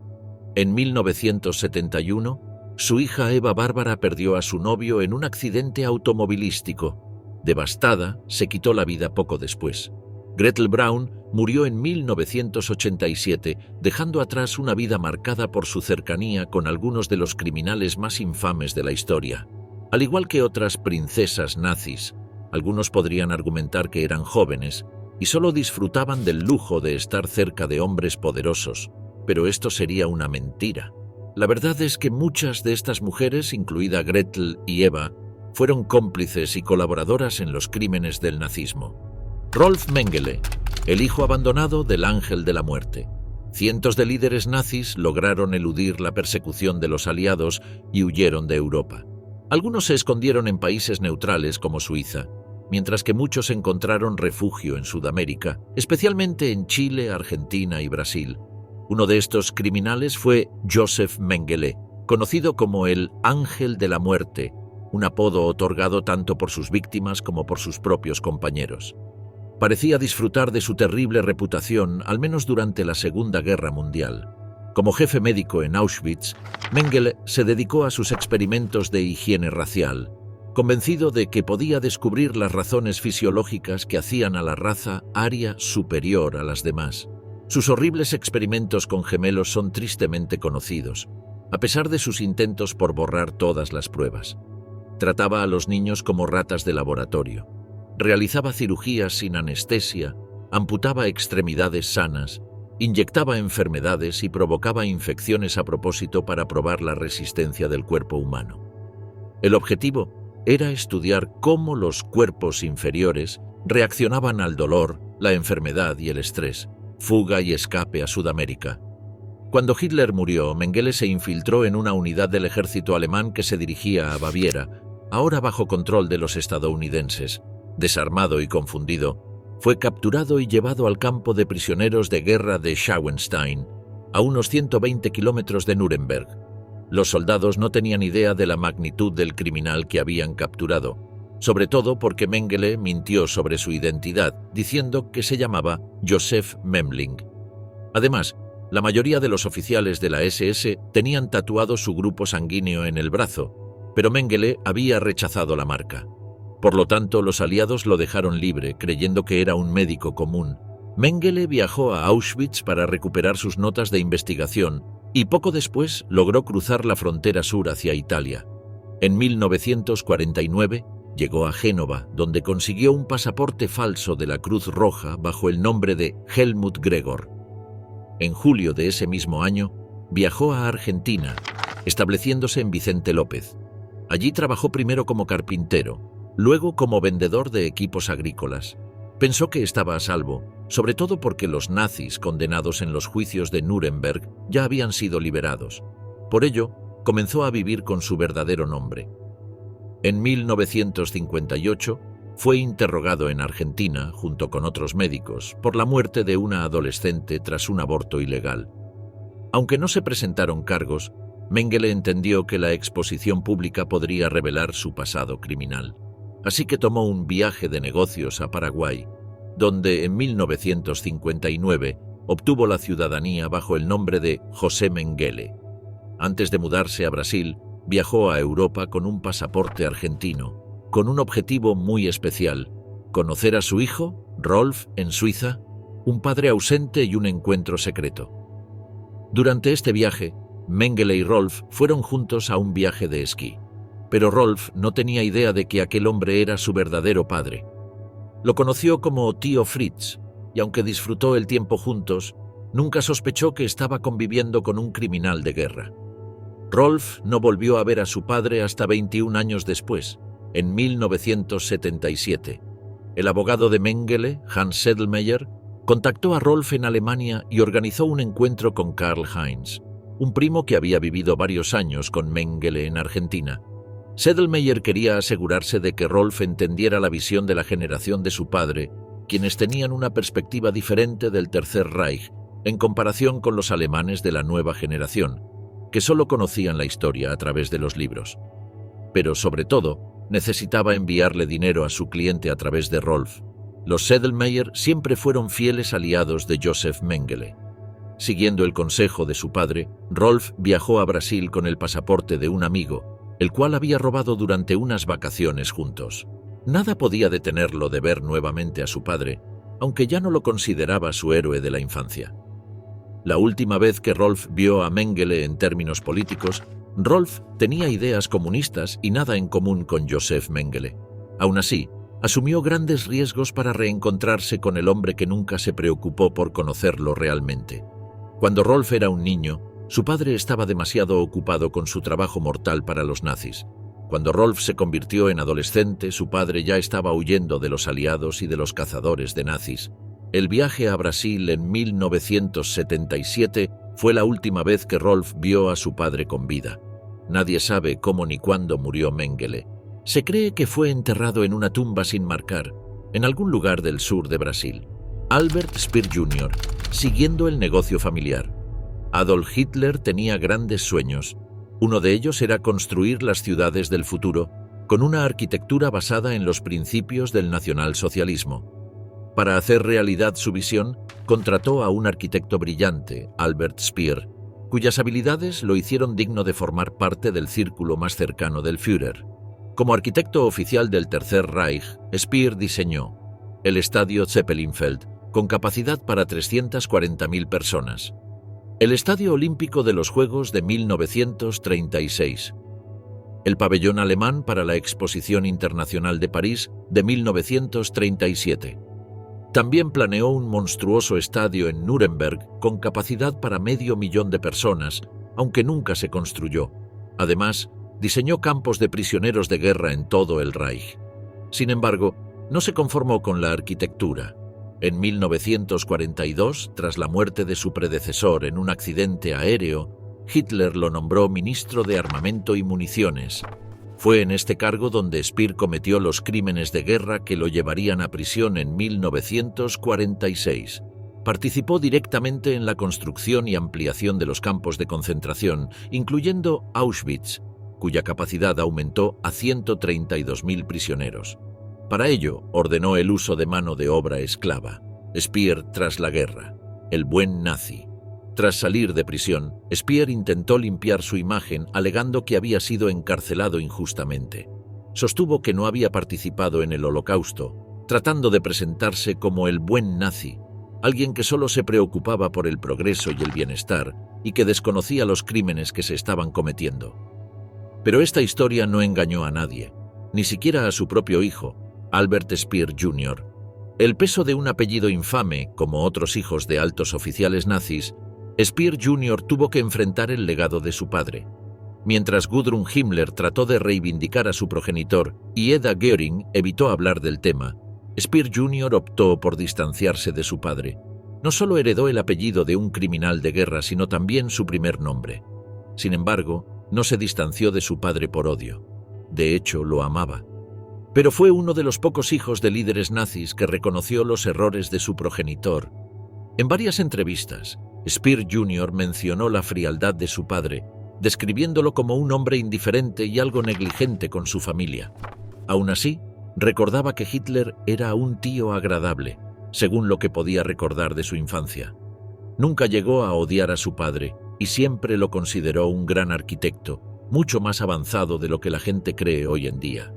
En 1971, su hija Eva Bárbara perdió a su novio en un accidente automovilístico. Devastada, se quitó la vida poco después. Gretel Braun murió en 1987, dejando atrás una vida marcada por su cercanía con algunos de los criminales más infames de la historia. Al igual que otras princesas nazis, algunos podrían argumentar que eran jóvenes y solo disfrutaban del lujo de estar cerca de hombres poderosos, pero esto sería una mentira. La verdad es que muchas de estas mujeres, incluida Gretel y Eva, fueron cómplices y colaboradoras en los crímenes del nazismo. Rolf Mengele, el hijo abandonado del Ángel de la Muerte. Cientos de líderes nazis lograron eludir la persecución de los aliados y huyeron de Europa. Algunos se escondieron en países neutrales como Suiza, mientras que muchos encontraron refugio en Sudamérica, especialmente en Chile, Argentina y Brasil. Uno de estos criminales fue Josef Mengele, conocido como el Ángel de la Muerte, un apodo otorgado tanto por sus víctimas como por sus propios compañeros. Parecía disfrutar de su terrible reputación, al menos durante la Segunda Guerra Mundial. Como jefe médico en Auschwitz, Mengele se dedicó a sus experimentos de higiene racial, convencido de que podía descubrir las razones fisiológicas que hacían a la raza aria superior a las demás. Sus horribles experimentos con gemelos son tristemente conocidos, a pesar de sus intentos por borrar todas las pruebas. Trataba a los niños como ratas de laboratorio. Realizaba cirugías sin anestesia, amputaba extremidades sanas, inyectaba enfermedades y provocaba infecciones a propósito para probar la resistencia del cuerpo humano. El objetivo era estudiar cómo los cuerpos inferiores reaccionaban al dolor, la enfermedad y el estrés. Fuga y escape a Sudamérica. Cuando Hitler murió, Mengele se infiltró en una unidad del ejército alemán que se dirigía a Baviera, ahora bajo control de los estadounidenses. Desarmado y confundido, fue capturado y llevado al campo de prisioneros de guerra de Schauenstein. a unos 120 kilómetros de Nuremberg. Los soldados no tenían idea de la magnitud del criminal que habían capturado, sobre todo porque Mengele mintió sobre su identidad, diciendo que se llamaba Josef Memling. Además, la mayoría de los oficiales de la SS tenían tatuado su grupo sanguíneo en el brazo, pero Mengele había rechazado la marca. Por lo tanto, los aliados lo dejaron libre, creyendo que era un médico común. Mengele viajó a Auschwitz para recuperar sus notas de investigación y poco después logró cruzar la frontera sur hacia Italia. En 1949 llegó a Génova, donde consiguió un pasaporte falso de la Cruz Roja bajo el nombre de Helmut Gregor. En julio de ese mismo año, viajó a Argentina, estableciéndose en Vicente López. Allí trabajó primero como carpintero, luego como vendedor de equipos agrícolas. Pensó que estaba a salvo, sobre todo porque los nazis condenados en los juicios de Nuremberg ya habían sido liberados. Por ello, comenzó a vivir con su verdadero nombre. En 1958, fue interrogado en Argentina, junto con otros médicos, por la muerte de una adolescente tras un aborto ilegal. Aunque no se presentaron cargos, Mengele entendió que la exposición pública podría revelar su pasado criminal. Así que tomó un viaje de negocios a Paraguay, donde en 1959 obtuvo la ciudadanía bajo el nombre de José Mengele. Antes de mudarse a Brasil, viajó a Europa con un pasaporte argentino, con un objetivo muy especial: conocer a su hijo, Rolf, en Suiza, un padre ausente y un encuentro secreto. Durante este viaje, Mengele y Rolf fueron juntos a un viaje de esquí, pero Rolf no tenía idea de que aquel hombre era su verdadero padre. Lo conoció como tío Fritz, y aunque disfrutó el tiempo juntos, nunca sospechó que estaba conviviendo con un criminal de guerra. Rolf no volvió a ver a su padre hasta 21 años después, en 1977. El abogado de Mengele, Hans Sedlmeyer, contactó a Rolf en Alemania y organizó un encuentro con Karl-Heinz, un primo que había vivido varios años con Mengele en Argentina. Sedlmeyer quería asegurarse de que Rolf entendiera la visión de la generación de su padre, quienes tenían una perspectiva diferente del Tercer Reich en comparación con los alemanes de la nueva generación, que solo conocían la historia a través de los libros. Pero sobre todo, necesitaba enviarle dinero a su cliente a través de Rolf. Los Sedlmeyer siempre fueron fieles aliados de Josef Mengele. Siguiendo el consejo de su padre, Rolf viajó a Brasil con el pasaporte de un amigo, el cual había robado durante unas vacaciones juntos. Nada podía detenerlo de ver nuevamente a su padre, aunque ya no lo consideraba su héroe de la infancia. La última vez que Rolf vio a Mengele en términos políticos, Rolf tenía ideas comunistas y nada en común con Josef Mengele. Aún así, asumió grandes riesgos para reencontrarse con el hombre que nunca se preocupó por conocerlo realmente. Cuando Rolf era un niño, su padre estaba demasiado ocupado con su trabajo mortal para los nazis. Cuando Rolf se convirtió en adolescente, su padre ya estaba huyendo de los aliados y de los cazadores de nazis. El viaje a Brasil en 1977 fue la última vez que Rolf vio a su padre con vida. Nadie sabe cómo ni cuándo murió Mengele. Se cree que fue enterrado en una tumba sin marcar, en algún lugar del sur de Brasil. Albert Speer Jr., siguiendo el negocio familiar. Adolf Hitler tenía grandes sueños. Uno de ellos era construir las ciudades del futuro, con una arquitectura basada en los principios del nacionalsocialismo. Para hacer realidad su visión, contrató a un arquitecto brillante, Albert Speer, cuyas habilidades lo hicieron digno de formar parte del círculo más cercano del Führer. Como arquitecto oficial del Tercer Reich, Speer diseñó el estadio Zeppelinfeld, con capacidad para 340.000 personas, el Estadio Olímpico de los Juegos de 1936, el pabellón alemán para la Exposición Internacional de París de 1937. También planeó un monstruoso estadio en Nuremberg con capacidad para 500.000 de personas, aunque nunca se construyó. Además, diseñó campos de prisioneros de guerra en todo el Reich. Sin embargo, no se conformó con la arquitectura. En 1942, tras la muerte de su predecesor en un accidente aéreo, Hitler lo nombró ministro de Armamento y Municiones. Fue en este cargo donde Speer cometió los crímenes de guerra que lo llevarían a prisión en 1946. Participó directamente en la construcción y ampliación de los campos de concentración, incluyendo Auschwitz, cuya capacidad aumentó a 132.000 prisioneros. Para ello, ordenó el uso de mano de obra esclava. Speer tras la guerra, el buen nazi. Tras salir de prisión, Speer intentó limpiar su imagen alegando que había sido encarcelado injustamente. Sostuvo que no había participado en el Holocausto, tratando de presentarse como el buen nazi, alguien que solo se preocupaba por el progreso y el bienestar y que desconocía los crímenes que se estaban cometiendo. Pero esta historia no engañó a nadie, ni siquiera a su propio hijo, Albert Speer Jr. El peso de un apellido infame, como otros hijos de altos oficiales nazis, Speer Jr. tuvo que enfrentar el legado de su padre. Mientras Gudrun Himmler trató de reivindicar a su progenitor y Eda Göring evitó hablar del tema, Speer Jr. optó por distanciarse de su padre. No solo heredó el apellido de un criminal de guerra, sino también su primer nombre. Sin embargo, no se distanció de su padre por odio. De hecho, lo amaba. Pero fue uno de los pocos hijos de líderes nazis que reconoció los errores de su progenitor. En varias entrevistas, Speer Jr. mencionó la frialdad de su padre, describiéndolo como un hombre indiferente y algo negligente con su familia. Aún así, recordaba que Hitler era un tío agradable, según lo que podía recordar de su infancia. Nunca llegó a odiar a su padre y siempre lo consideró un gran arquitecto, mucho más avanzado de lo que la gente cree hoy en día.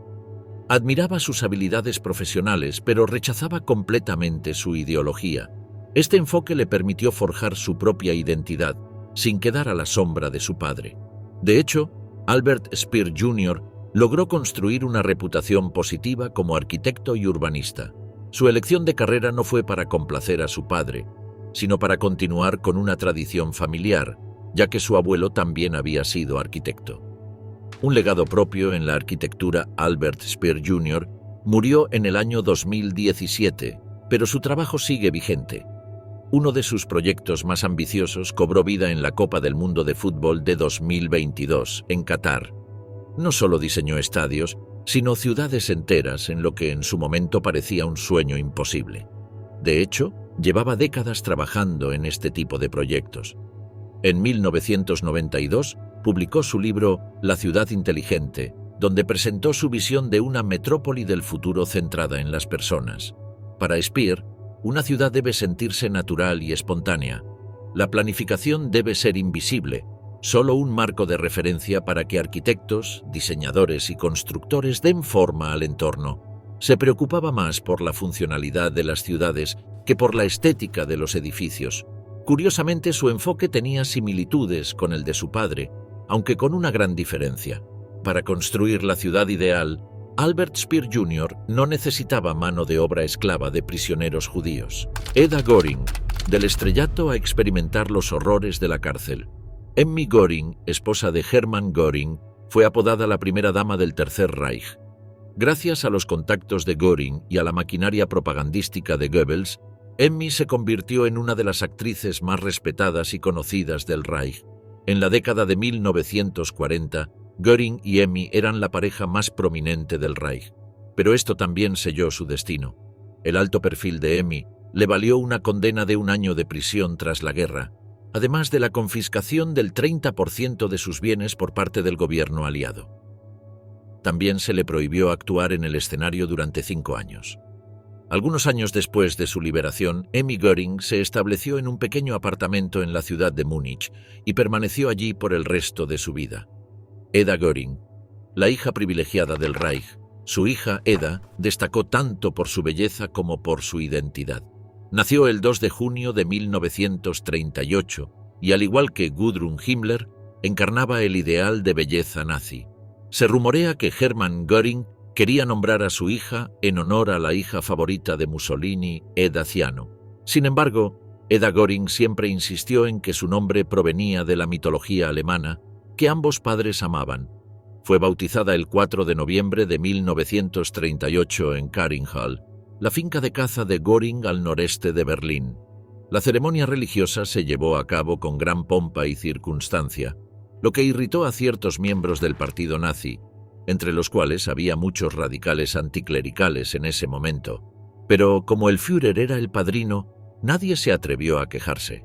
Admiraba sus habilidades profesionales, pero rechazaba completamente su ideología. Este enfoque le permitió forjar su propia identidad, sin quedar a la sombra de su padre. De hecho, Albert Speer Jr. logró construir una reputación positiva como arquitecto y urbanista. Su elección de carrera no fue para complacer a su padre, sino para continuar con una tradición familiar, ya que su abuelo también había sido arquitecto. Un legado propio en la arquitectura, Albert Speer Jr. murió en el año 2017, pero su trabajo sigue vigente. Uno de sus proyectos más ambiciosos cobró vida en la Copa del Mundo de Fútbol de 2022, en Qatar. No solo diseñó estadios, sino ciudades enteras en lo que en su momento parecía un sueño imposible. De hecho, llevaba décadas trabajando en este tipo de proyectos. En 1992, publicó su libro La ciudad inteligente, donde presentó su visión de una metrópoli del futuro centrada en las personas. Para Speer, una ciudad debe sentirse natural y espontánea. La planificación debe ser invisible, solo un marco de referencia para que arquitectos, diseñadores y constructores den forma al entorno. Se preocupaba más por la funcionalidad de las ciudades que por la estética de los edificios. Curiosamente, su enfoque tenía similitudes con el de su padre, aunque con una gran diferencia. Para construir la ciudad ideal, Albert Speer Jr. no necesitaba mano de obra esclava de prisioneros judíos. Eda Göring, del estrellato a experimentar los horrores de la cárcel. Emmy Göring, esposa de Hermann Göring, fue apodada la primera dama del Tercer Reich. Gracias a los contactos de Göring y a la maquinaria propagandística de Goebbels, Emmy se convirtió en una de las actrices más respetadas y conocidas del Reich. En la década de 1940, Göring y Emmy eran la pareja más prominente del Reich, pero esto también selló su destino. El alto perfil de Emmy le valió una condena de 1 año de prisión tras la guerra, además de la confiscación del 30% de sus bienes por parte del gobierno aliado. También se le prohibió actuar en el escenario durante 5 años. Algunos años después de su liberación, Emmy Göring se estableció en un pequeño apartamento en la ciudad de Múnich y permaneció allí por el resto de su vida. Eda Göring, la hija privilegiada del Reich, su hija Eda destacó tanto por su belleza como por su identidad. Nació el 2 de junio de 1938 y, al igual que Gudrun Himmler, encarnaba el ideal de belleza nazi. Se rumorea que Hermann Göring quería nombrar a su hija en honor a la hija favorita de Mussolini, Eda Ciano. Sin embargo, Eda Göring siempre insistió en que su nombre provenía de la mitología alemana, que ambos padres amaban. Fue bautizada el 4 de noviembre de 1938 en Karinhall, la finca de caza de Göring al noreste de Berlín. La ceremonia religiosa se llevó a cabo con gran pompa y circunstancia, lo que irritó a ciertos miembros del partido nazi, entre los cuales había muchos radicales anticlericales en ese momento. Pero como el Führer era el padrino, nadie se atrevió a quejarse.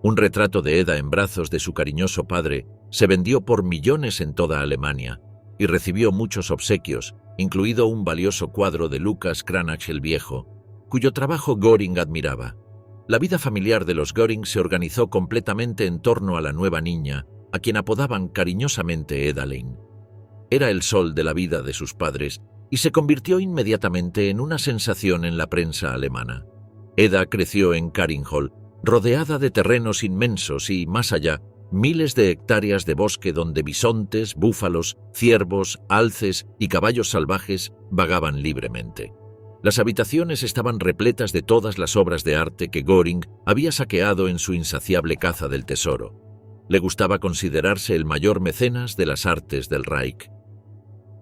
Un retrato de Eda en brazos de su cariñoso padre se vendió por millones en toda Alemania y recibió muchos obsequios, incluido un valioso cuadro de Lucas Cranach el Viejo, cuyo trabajo Göring admiraba. La vida familiar de los Göring se organizó completamente en torno a la nueva niña, a quien apodaban cariñosamente Edalene. Era el sol de la vida de sus padres y se convirtió inmediatamente en una sensación en la prensa alemana. Eda creció en Karinhol, rodeada de terrenos inmensos y, más allá, miles de hectáreas de bosque donde bisontes, búfalos, ciervos, alces y caballos salvajes vagaban libremente. Las habitaciones estaban repletas de todas las obras de arte que Göring había saqueado en su insaciable caza del tesoro. Le gustaba considerarse el mayor mecenas de las artes del Reich.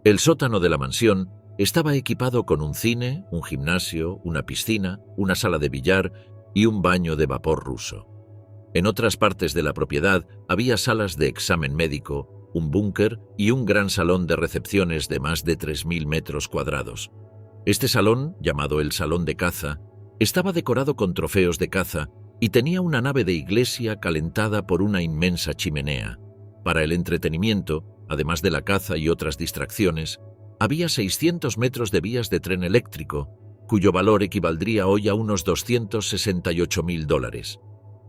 El sótano de la mansión estaba equipado con un cine, un gimnasio, una piscina, una sala de billar y un baño de vapor ruso. En otras partes de la propiedad había salas de examen médico, un búnker y un gran salón de recepciones de más de 3.000 metros cuadrados. Este salón, llamado el Salón de Caza, estaba decorado con trofeos de caza y tenía una nave de iglesia calentada por una inmensa chimenea. Para el entretenimiento, además de la caza y otras distracciones, había 600 metros de vías de tren eléctrico, cuyo valor equivaldría hoy a unos $268.000.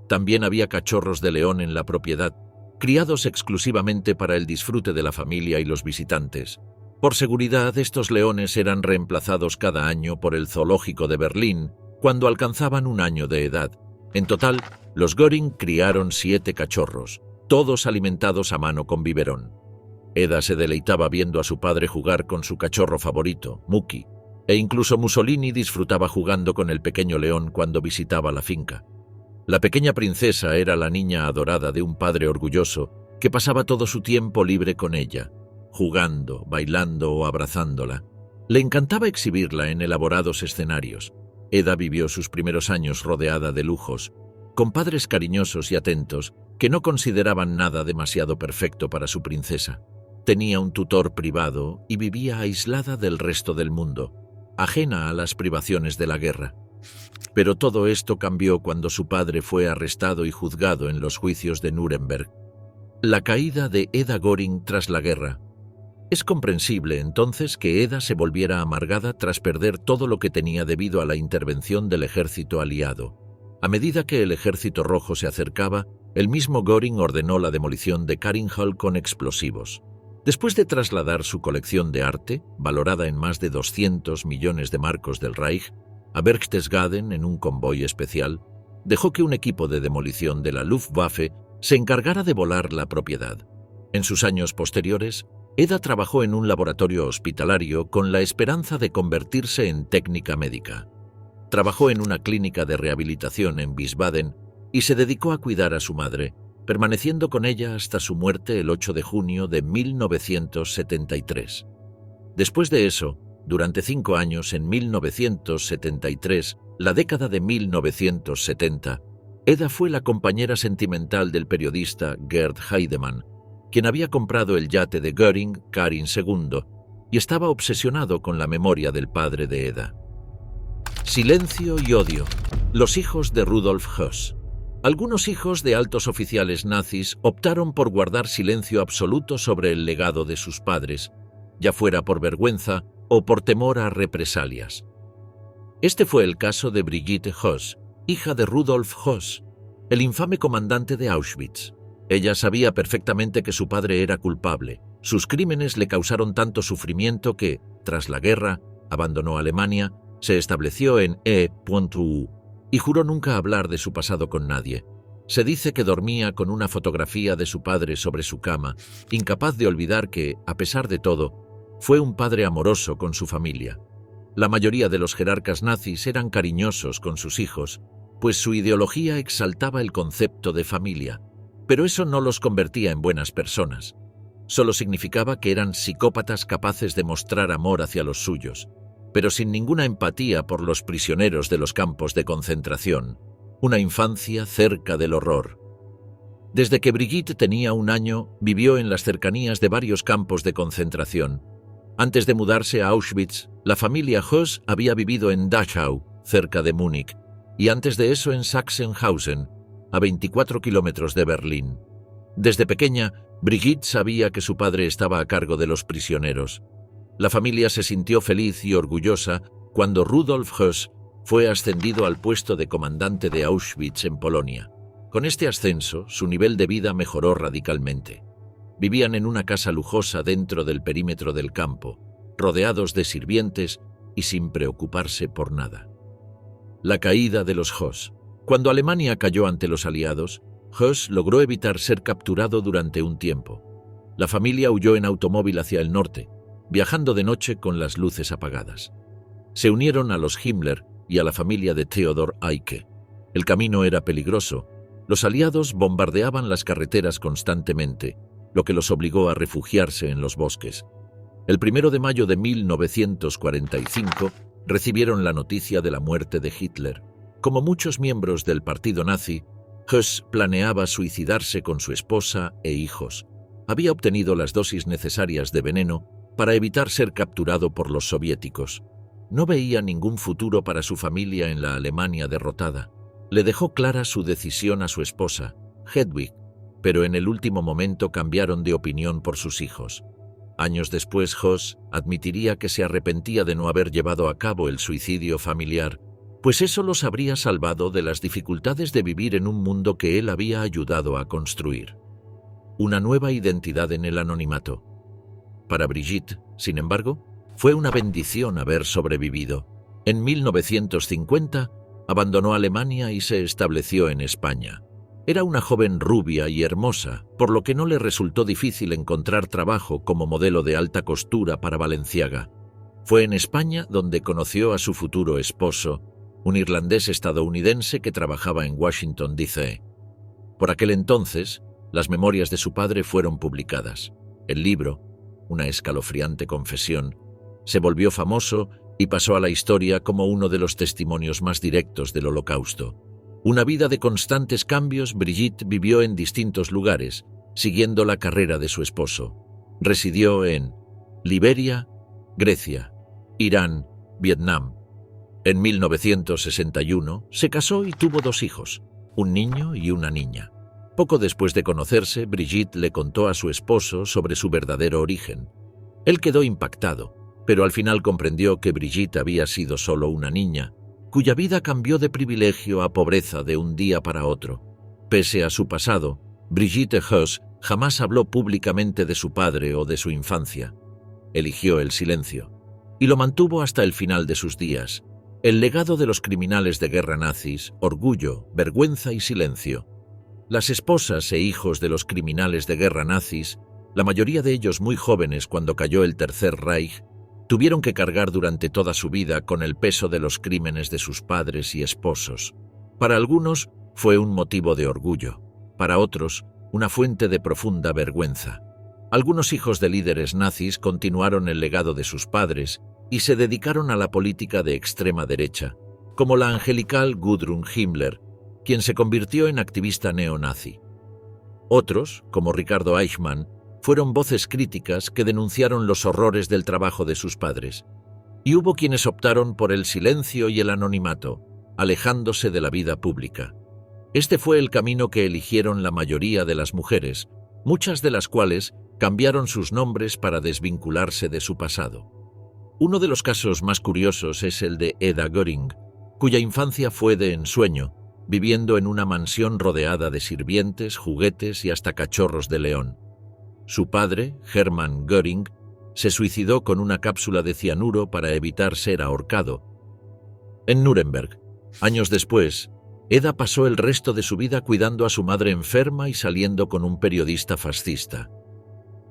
También había cachorros de león en la propiedad, criados exclusivamente para el disfrute de la familia y los visitantes. Por seguridad, estos leones eran reemplazados cada año por el zoológico de Berlín cuando alcanzaban un año de edad. En total, los Göring criaron 7 cachorros, todos alimentados a mano con biberón. Eda se deleitaba viendo a su padre jugar con su cachorro favorito, Muki, e incluso Mussolini disfrutaba jugando con el pequeño león cuando visitaba la finca. La pequeña princesa era la niña adorada de un padre orgulloso que pasaba todo su tiempo libre con ella, jugando, bailando o abrazándola. Le encantaba exhibirla en elaborados escenarios. Eda vivió sus primeros años rodeada de lujos, con padres cariñosos y atentos que no consideraban nada demasiado perfecto para su princesa. Tenía un tutor privado y vivía aislada del resto del mundo, ajena a las privaciones de la guerra. Pero todo esto cambió cuando su padre fue arrestado y juzgado en los juicios de Nuremberg. La caída de Eda Göring tras la guerra. Es comprensible entonces que Eda se volviera amargada tras perder todo lo que tenía debido a la intervención del ejército aliado. A medida que el ejército rojo se acercaba, el mismo Göring ordenó la demolición de Karinhol con explosivos. Después de trasladar su colección de arte, valorada en más de 200 millones de marcos del Reich, a Berchtesgaden en un convoy especial, dejó que un equipo de demolición de la Luftwaffe se encargara de volar la propiedad. En sus años posteriores, Eda trabajó en un laboratorio hospitalario con la esperanza de convertirse en técnica médica. Trabajó en una clínica de rehabilitación en Wiesbaden y se dedicó a cuidar a su madre, permaneciendo con ella hasta su muerte el 8 de junio de 1973. Después de eso, durante 5 años, en 1973, la década de 1970, Eda fue la compañera sentimental del periodista Gerd Heidemann, quien había comprado el yate de Göring, Karin II, y estaba obsesionado con la memoria del padre de Eda. Silencio y odio. Los hijos de Rudolf Höss. Algunos hijos de altos oficiales nazis optaron por guardar silencio absoluto sobre el legado de sus padres, ya fuera por vergüenza o por temor a represalias. Este fue el caso de Brigitte Höss, hija de Rudolf Höss, el infame comandante de Auschwitz. Ella sabía perfectamente que su padre era culpable. Sus crímenes le causaron tanto sufrimiento que, tras la guerra, abandonó Alemania, se estableció en E.U. y juró nunca hablar de su pasado con nadie. Se dice que dormía con una fotografía de su padre sobre su cama, incapaz de olvidar que, a pesar de todo, fue un padre amoroso con su familia. La mayoría de los jerarcas nazis eran cariñosos con sus hijos, pues su ideología exaltaba el concepto de familia. Pero eso no los convertía en buenas personas. Solo significaba que eran psicópatas capaces de mostrar amor hacia los suyos, pero sin ninguna empatía por los prisioneros de los campos de concentración. Una infancia cerca del horror. Desde que Brigitte tenía 1 año, vivió en las cercanías de varios campos de concentración. Antes de mudarse a Auschwitz, la familia Höss había vivido en Dachau, cerca de Múnich. y antes de eso en Sachsenhausen, a 24 kilómetros de Berlín. Desde pequeña, Brigitte sabía que su padre estaba a cargo de los prisioneros. La familia se sintió feliz y orgullosa cuando Rudolf Höss fue ascendido al puesto de comandante de Auschwitz en Polonia. Con este ascenso, su nivel de vida mejoró radicalmente. Vivían en una casa lujosa dentro del perímetro del campo, rodeados de sirvientes y sin preocuparse por nada. La caída de los Höss. Cuando Alemania cayó ante los aliados, Höss logró evitar ser capturado durante un tiempo. La familia huyó en automóvil hacia el norte, viajando de noche con las luces apagadas. Se unieron a los Himmler y a la familia de Theodor Eicke. El camino era peligroso. Los aliados bombardeaban las carreteras constantemente, lo que los obligó a refugiarse en los bosques. El 1 de mayo de 1945 recibieron la noticia de la muerte de Hitler. Como muchos miembros del partido nazi, Höss planeaba suicidarse con su esposa e hijos. Había obtenido las dosis necesarias de veneno para evitar ser capturado por los soviéticos. No veía ningún futuro para su familia en la Alemania derrotada. Le dejó clara su decisión a su esposa, Hedwig, pero en el último momento cambiaron de opinión por sus hijos. Años después, Höss admitiría que se arrepentía de no haber llevado a cabo el suicidio familiar, pues eso los habría salvado de las dificultades de vivir en un mundo que él había ayudado a construir. Una nueva identidad en el anonimato. Para Brigitte, sin embargo, fue una bendición haber sobrevivido. En 1950, abandonó Alemania y se estableció en España. Era una joven rubia y hermosa, por lo que no le resultó difícil encontrar trabajo como modelo de alta costura para Balenciaga. Fue en España donde conoció a su futuro esposo, un irlandés estadounidense que trabajaba en Washington, D.C. Por aquel entonces, las memorias de su padre fueron publicadas. El libro, una escalofriante confesión, se volvió famoso y pasó a la historia como uno de los testimonios más directos del Holocausto. Una vida de constantes cambios, Brigitte vivió en distintos lugares, siguiendo la carrera de su esposo. Residió en Liberia, Grecia, Irán, Vietnam. En 1961 se casó y tuvo 2 hijos, un niño y una niña. Poco después de conocerse, Brigitte le contó a su esposo sobre su verdadero origen. Él quedó impactado, pero al final comprendió que Brigitte había sido solo una niña, cuya vida cambió de privilegio a pobreza de un día para otro. Pese a su pasado, Brigitte Höss jamás habló públicamente de su padre o de su infancia. Eligió el silencio, y lo mantuvo hasta el final de sus días. El legado de los criminales de guerra nazis: orgullo, vergüenza y silencio. Las esposas e hijos de los criminales de guerra nazis, la mayoría de ellos muy jóvenes cuando cayó el Tercer Reich, tuvieron que cargar durante toda su vida con el peso de los crímenes de sus padres y esposos. Para algunos fue un motivo de orgullo, para otros una fuente de profunda vergüenza. Algunos hijos de líderes nazis continuaron el legado de sus padres y se dedicaron a la política de extrema derecha, como la angelical Gudrun Himmler, quien se convirtió en activista neonazi. Otros, como Ricardo Eichmann, fueron voces críticas que denunciaron los horrores del trabajo de sus padres. Y hubo quienes optaron por el silencio y el anonimato, alejándose de la vida pública. Este fue el camino que eligieron la mayoría de las mujeres, muchas de las cuales cambiaron sus nombres para desvincularse de su pasado. Uno de los casos más curiosos es el de Eda Göring, cuya infancia fue de ensueño, viviendo en una mansión rodeada de sirvientes, juguetes y hasta cachorros de león. Su padre, Hermann Göring, se suicidó con una cápsula de cianuro para evitar ser ahorcado. En Nuremberg, años después, Eda pasó el resto de su vida cuidando a su madre enferma y saliendo con un periodista fascista.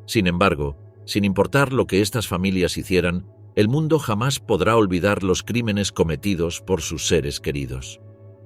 Sin embargo, sin importar lo que estas familias hicieran, el mundo jamás podrá olvidar los crímenes cometidos por sus seres queridos.